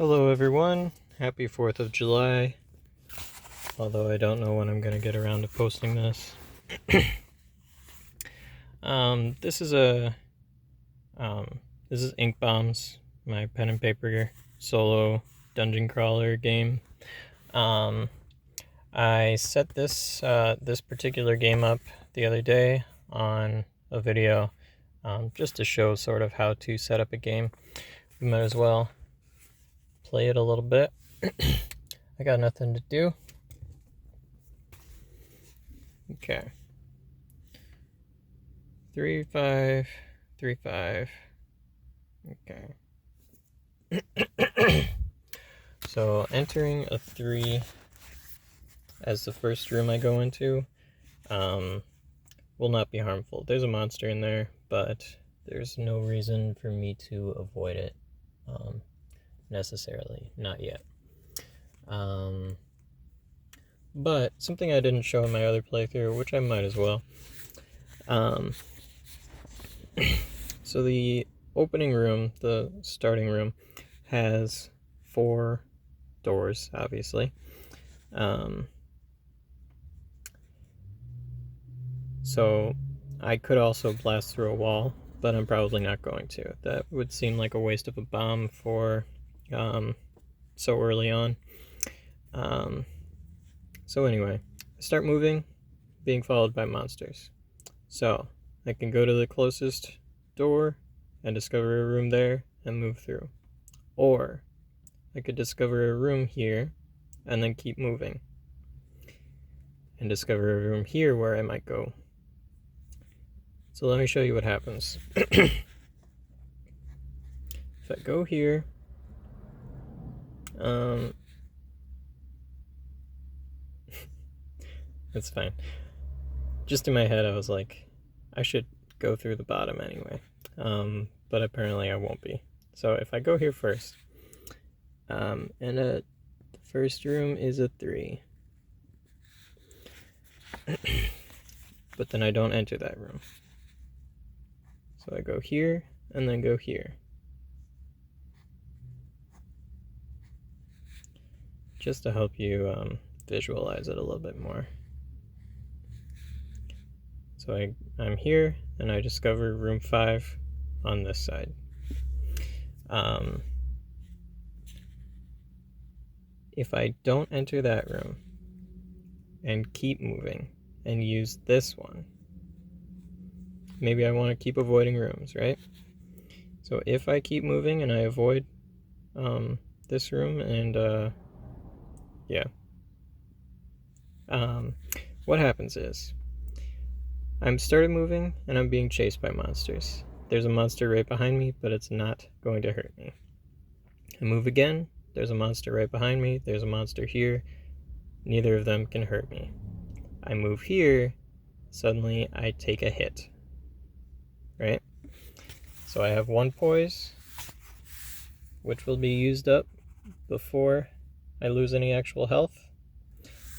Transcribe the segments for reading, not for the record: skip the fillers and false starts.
Hello everyone, happy 4th of July, although I don't know when I'm going to get around to posting this. This is this is Ink Bombs, my pen and paper solo dungeon crawler game. I set this particular game up the other day on a video, just to show sort of how to set up a game. We might as well play it a little bit. I got nothing to do. Okay. 3, 5, 3, 5. Okay. So entering a 3 as the first room I go into will not be harmful. There's a monster in there, but there's no reason for me to avoid it necessarily, not yet. But something I didn't show in my other playthrough, which I might as well. So the opening room, the starting room, has 4 doors, obviously. So I could also blast through a wall, but I'm probably not going to. That would seem like a waste of a bomb for so early on. So anyway, I start moving, being followed by monsters. So I can go to the closest door and discover a room there and move through. Or I could discover a room here and then keep moving and discover a room here where I might go. So let me show you what happens. If I go here, it's fine. Just in my head, I was like, I should go through the bottom anyway. But apparently I won't be. So if I go here first, and the first room is a 3. But then I don't enter that room. So I go here, and then go here. Just to help you visualize it a little bit more. So I'm here, and I discover room 5 on this side. If I don't enter that room and keep moving and use this one, maybe I want to keep avoiding rooms, right? So if I keep moving and I avoid this room and what happens is I'm started moving and I'm being chased by monsters. There's a monster right behind me, but it's not going to hurt me. I move again, there's a monster right behind me, there's a monster here, neither of them can hurt me. I move here, suddenly I take a hit, right? So I have 1 poise, which will be used up before I lose any actual health,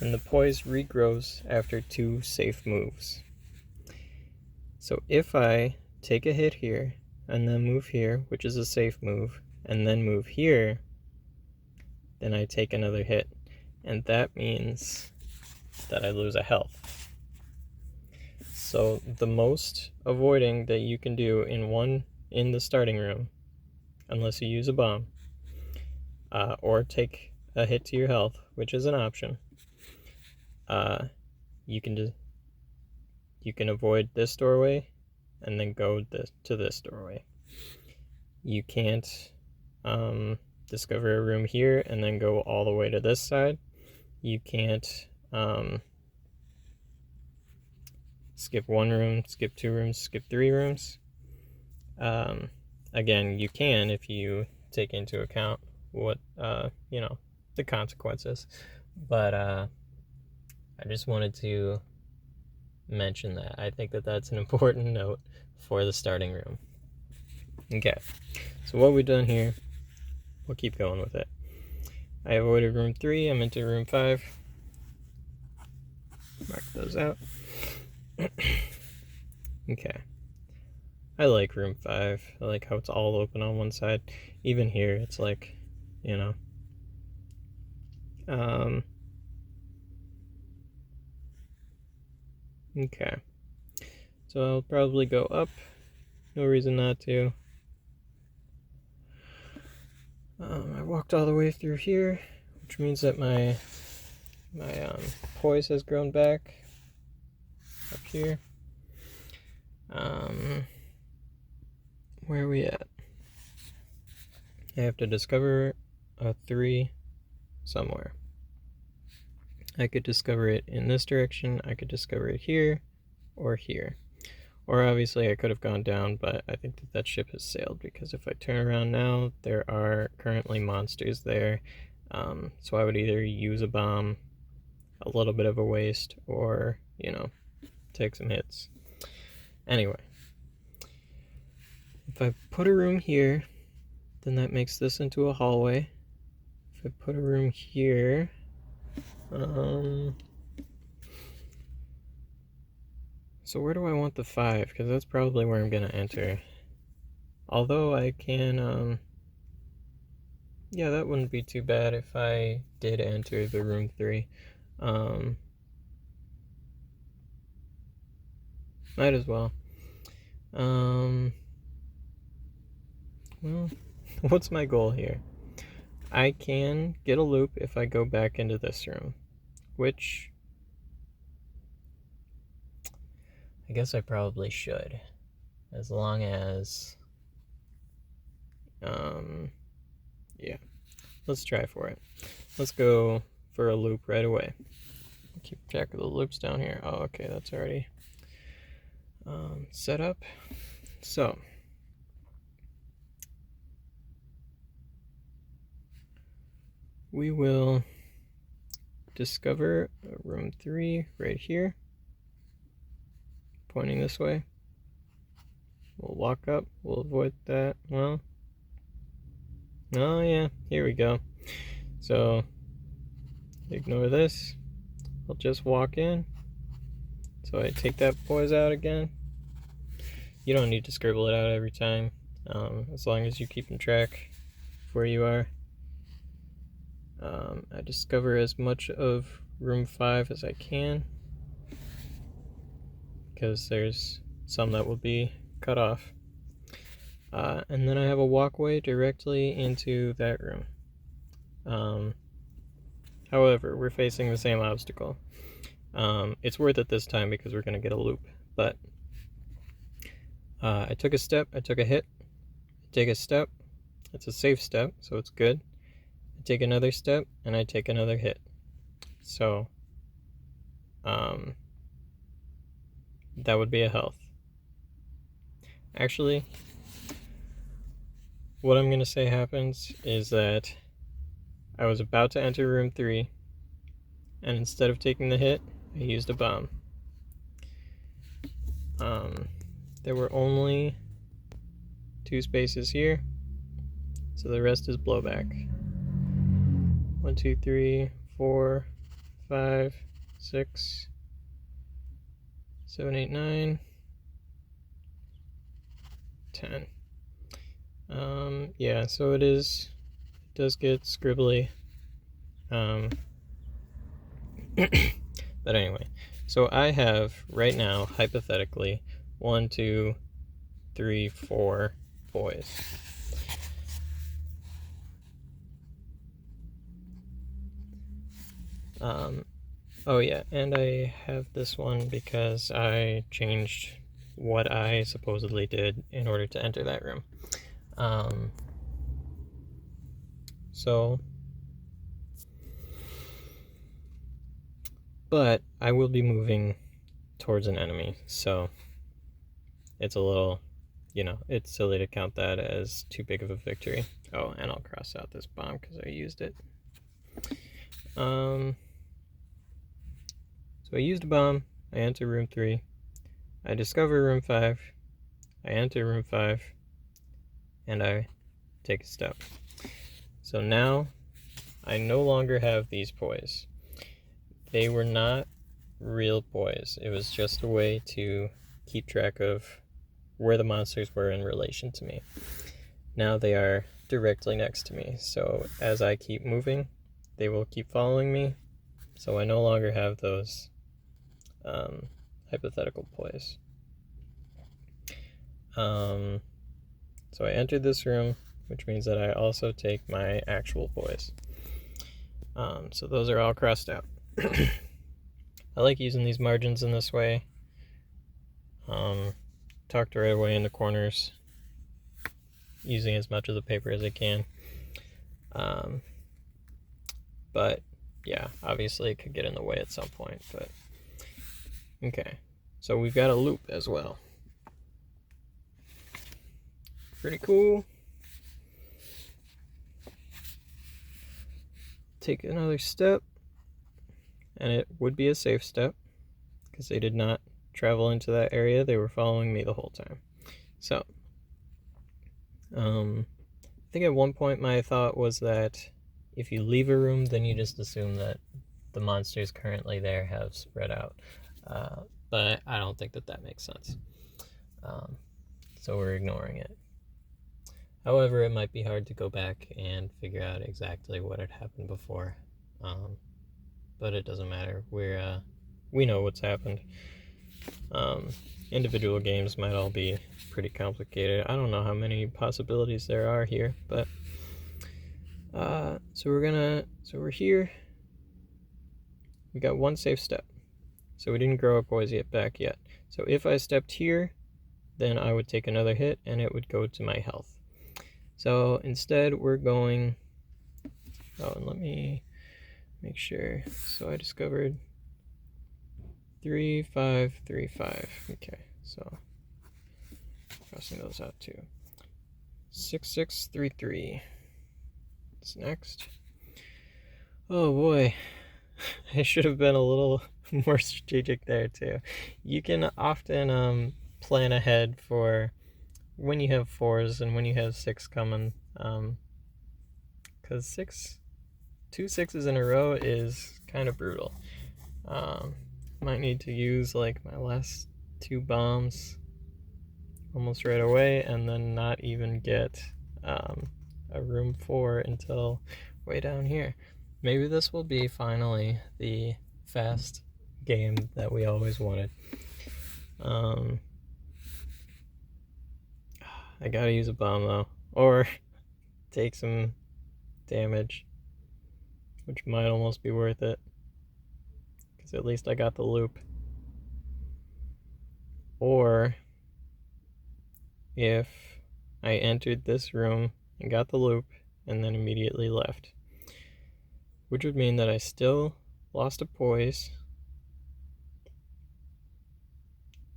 and the poise regrows after 2 safe moves. So if I take a hit here, and then move here, which is a safe move, and then move here, then I take another hit, and that means that I lose a health. So the most avoiding that you can do in the starting room, unless you use a bomb, or take a hit to your health, which is an option, you can avoid this doorway and then go to this doorway. You can't discover a room here and then go all the way to this side. You can't skip 1 room, skip 2 rooms, skip 3 rooms. Again, you can if you take into account what the consequences. But I just wanted to mention that. I think that that's an important note for the starting room. Okay, so what we've done here, we'll keep going with it. I avoided room 3, I'm into room 5. Mark those out. Okay. I like room 5. I like how it's all open on one side. Even here, it's like you know. Okay. So I'll probably go up. No reason not to. I walked all the way through here, which means that my poise has grown back up here. Where are we at? I have to discover a 3 somewhere. I could discover it in this direction, I could discover it here, or here. Or obviously I could have gone down, but I think that ship has sailed, because if I turn around now, there are currently monsters there. So I would either use a bomb, a little bit of a waste, or, take some hits. Anyway, if I put a room here, then that makes this into a hallway. If I put a room here, so where do I want the 5? Because that's probably where I'm going to enter. Although I can, yeah, that wouldn't be too bad if I did enter the room 3. Might as well. Well, what's my goal here? I can get a loop if I go back into this room, which I guess I probably should, as long as, yeah, let's try for it. Let's go for a loop right away. Keep track of the loops down here. Oh, okay, that's already set up. So, we will discover room 3 right here, pointing this way. We'll walk up, we'll avoid that. Well, oh yeah, here we go. So, ignore this. I'll just walk in. So I take that poise out again. You don't need to scribble it out every time, as long as you keep in track of where you are. I discover as much of room 5 as I can, because there's some that will be cut off. And then I have a walkway directly into that room. However, we're facing the same obstacle. It's worth it this time because we're going to get a loop. But I took a step, I took a hit, I take a step. It's a safe step, so it's good. I take another step, and I take another hit. So, that would be a health. Actually, what I'm going to say happens is that I was about to enter room 3, and instead of taking the hit, I used a bomb. There were only 2 spaces here, so the rest is blowback. 1, 2, 3, 4, 5, 6, 7, 8, 9, 10. Yeah, so it does get scribbly. But anyway, so I have right now, hypothetically, 1, 2, 3, 4 boys. Oh yeah, and I have this one because I changed what I supposedly did in order to enter that room. But I will be moving towards an enemy, so it's a little, it's silly to count that as too big of a victory. Oh, and I'll cross out this bomb because I used it. So I used a bomb, I enter room 3, I discover room 5, I enter room 5, and I take a step. So now, I no longer have these poise. They were not real poise. It was just a way to keep track of where the monsters were in relation to me. Now they are directly next to me. So as I keep moving, they will keep following me. So I no longer have those hypothetical poise. So I entered this room, which means that I also take my actual poise. So those are all crossed out. I like using these margins in this way. Tucked right away in the corners, using as much of the paper as I can. But yeah, obviously it could get in the way at some point, but okay. So we've got a loop as well. Pretty cool. Take another step, and it would be a safe step because they did not travel into that area. They were following me the whole time. So I think at one point my thought was that if you leave a room, then you just assume that the monsters currently there have spread out. But I don't think that that makes sense. So we're ignoring it. However, it might be hard to go back and figure out exactly what had happened before. But it doesn't matter. We know what's happened. Individual games might all be pretty complicated. I don't know how many possibilities there are here, but so we're here. We got one safe step. So we didn't grow our poise back yet. So if I stepped here, then I would take another hit and it would go to my health. So instead we're going, and let me make sure. So I discovered 3, 5, 3, 5. Okay, so crossing those out too. 6, 6, 3, 3. What's next? Oh boy, I should have been a little more strategic there too. You can often plan ahead for when you have 4s and when you have 6 coming, because 2 6s in a row is kind of brutal. Might need to use like my last 2 bombs almost right away, and then not even get a room 4 until way down here. Maybe this will be finally the fast game that we always wanted. I gotta use a bomb though, or take some damage, which might almost be worth it, because at least I got the loop. Or if I entered this room and got the loop and then immediately left, which would mean that I still lost a poise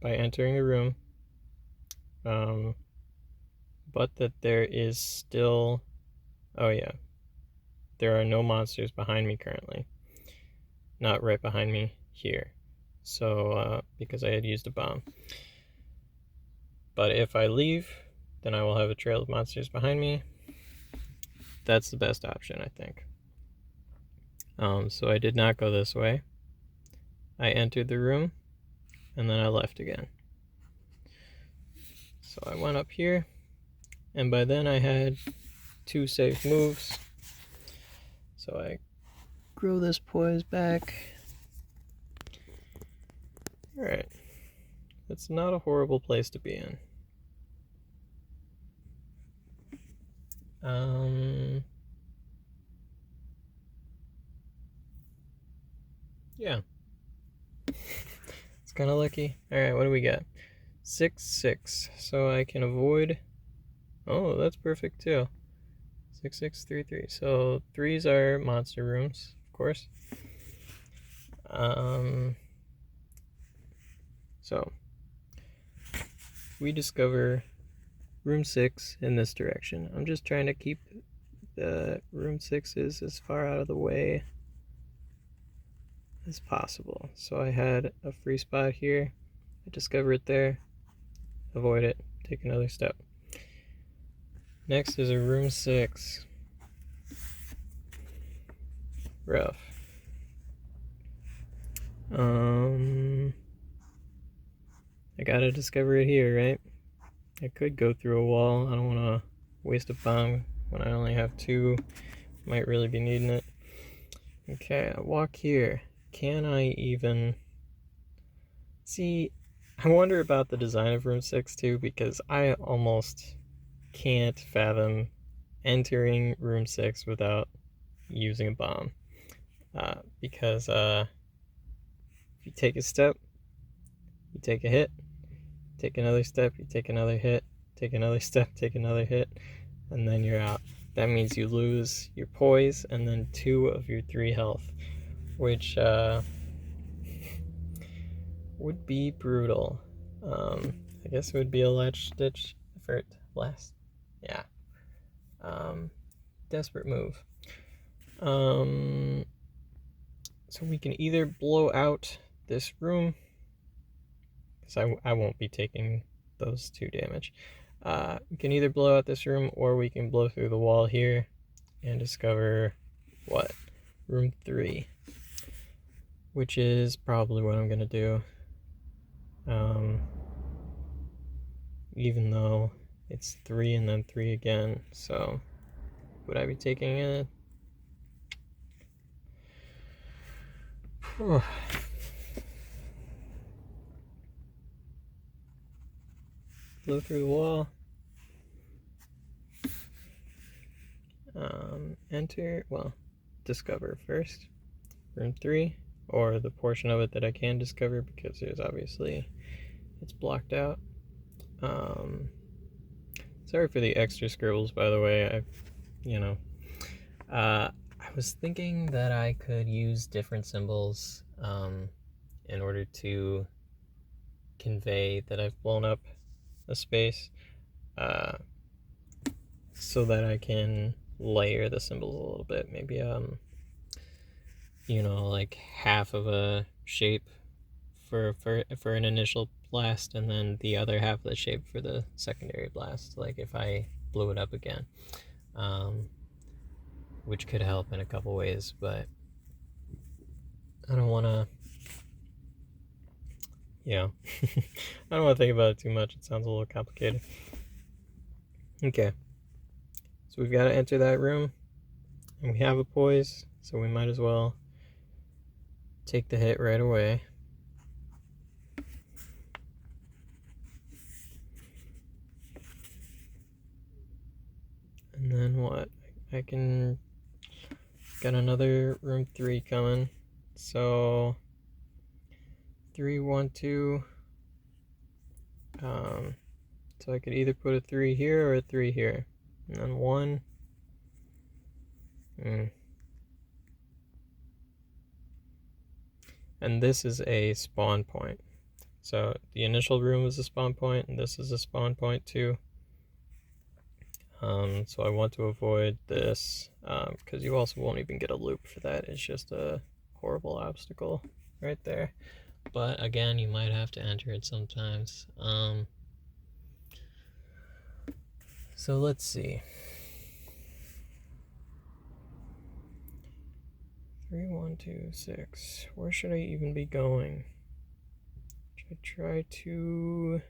by entering the room, but that there is still, there are no monsters behind me currently, not right behind me here, so because I had used a bomb. But if I leave, then I will have a trail of monsters behind me. That's the best option, I think. So I did not go this way. I entered the room and then I left again. So I went up here, and by then I had 2 safe moves. So I grow this poise back. Alright. It's not a horrible place to be in. Yeah. It's kind of lucky. Alright, what do we got? 6, 6. So I can avoid... Oh, that's perfect too. 6, 6, 3, 3. So 3s are monster rooms, of course. So we discover room 6 in this direction. I'm just trying to keep the room 6s as far out of the way as possible. So I had a free spot here. I discover it there. Avoid it. Take another step. Next is a room 6. Rough. I gotta discover it here, right? I could go through a wall. I don't want to waste a bomb when I only have 2. Might really be needing it. Okay, I walk here. Can I even... See, I wonder about the design of room 6 too, because I almost can't fathom entering room 6 without using a bomb. Because if you take a step, you take a hit, take another step, you take another hit, take another step, take another hit, and then you're out. That means you lose your poise and then 2 of your 3 health, which would be brutal. I guess it would be a latch ditch effort last. Yeah. Desperate move. So we can either blow out this room, because I won't be taking those 2 damage. We can either blow out this room, or we can blow through the wall here and discover what? Room 3, which is probably what I'm gonna do. Even though it's 3 and then 3 again, so would I be taking it? Blow through the wall. Enter, well, discover first. Room 3, or the portion of it that I can discover, because there's obviously, it's blocked out. Sorry for the extra scribbles, by the way. I was thinking that I could use different symbols in order to convey that I've blown up a space, so that I can layer the symbols a little bit. Maybe like half of a shape for an initial blast, and then the other half of the shape for the secondary blast, like if I blew it up again, which could help in a couple ways, but I don't want to, I don't want to think about it too much. It sounds a little complicated. Okay, so we've got to enter that room, and we have a poise, so we might as well take the hit right away. And then what? I can got another room 3 coming. So 3, 1, 2. So I could either put a 3 here or a 3 here. And then 1. And this is a spawn point. So the initial room is a spawn point, and this is a spawn point too. So I want to avoid this, because you also won't even get a loop for that. It's just a horrible obstacle right there. But again, you might have to enter it sometimes. So let's see. 3, 1, 2, 6. Where should I even be going? Should I try to...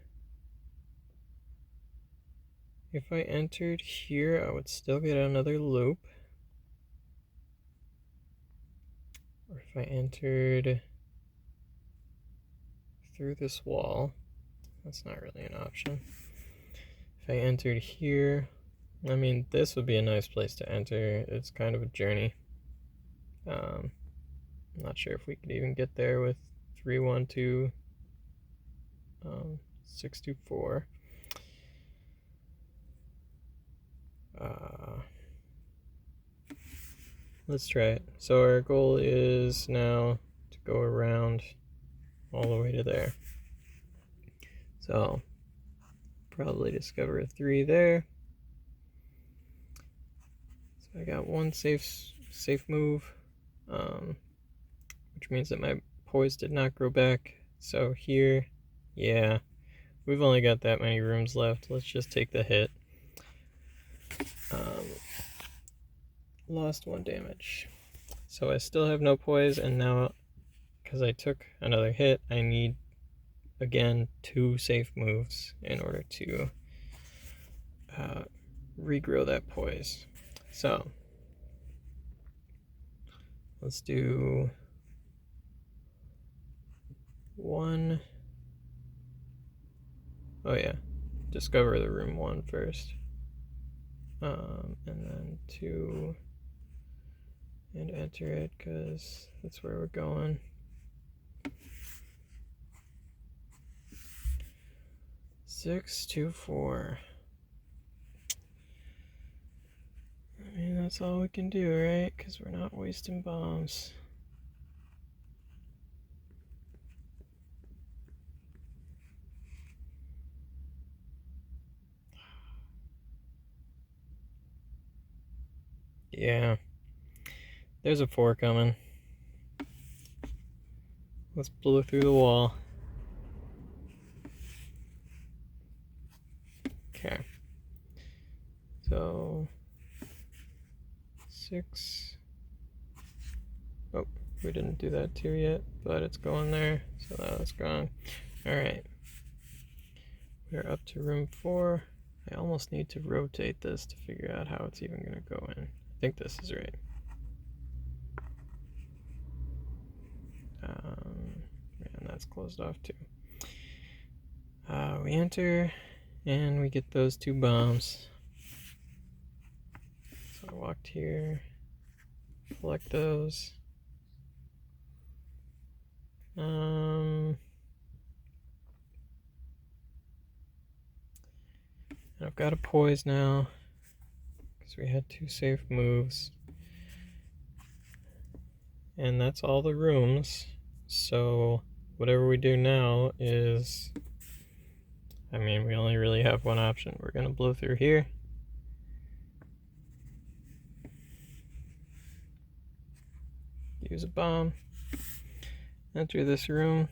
If I entered here, I would still get another loop. Or if I entered through this wall, that's not really an option. If I entered here, I mean, this would be a nice place to enter. It's kind of a journey. I'm not sure if we could even get there with 3, 1, 2, 6, 2, 4. Let's try it. So our goal is now to go around all the way to there. So probably discover a 3 there. So I got 1 safe move, which means that my poise did not grow back. So here, yeah, we've only got that many rooms left. Let's just take the hit. Lost 1 damage. So I still have no poise, and now, because I took another hit, I need, again, 2 safe moves in order to regrow that poise. So let's do 1. Oh yeah, discover the room 1 first. And then 2, and enter it because that's where we're going. 6, 2, 4. I mean, that's all we can do, right? Because we're not wasting bombs. Yeah. There's a 4 coming. Let's blow through the wall. Okay. So 6. Oh, we didn't do that 2 yet, but it's going there. So that's gone. Alright. We're up to room 4. I almost need to rotate this to figure out how it's even going to go in. I think this is right. And that's closed off too. We enter, and we get those 2 bombs. So I walked here, collect those. And I've got a poise now, because we had 2 safe moves. And that's all the rooms. So whatever we do now is, I mean, we only really have one option. We're going to blow through here. Use a bomb. Enter this room.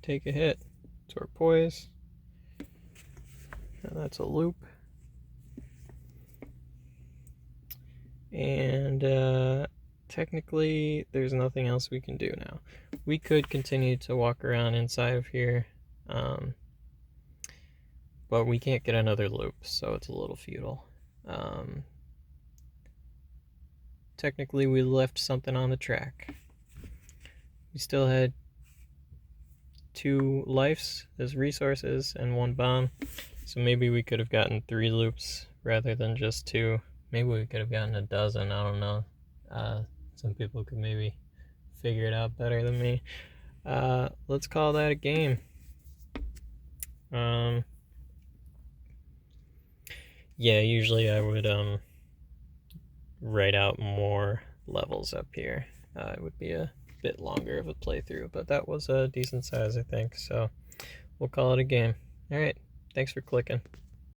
Take a hit to our poise. And that's a loop. And technically, there's nothing else we can do now. We could continue to walk around inside of here, but we can't get another loop, so it's a little futile. Technically, we left something on the track. We still had 2 lives as resources and 1 bomb, so maybe we could have gotten 3 loops rather than just 2. Maybe we could have gotten a dozen, I don't know. Some people could maybe figure it out better than me. Let's call that a game. Yeah, usually I would write out more levels up here. It would be a bit longer of a playthrough, but that was a decent size, I think, so we'll call it a game. Alright, thanks for clicking.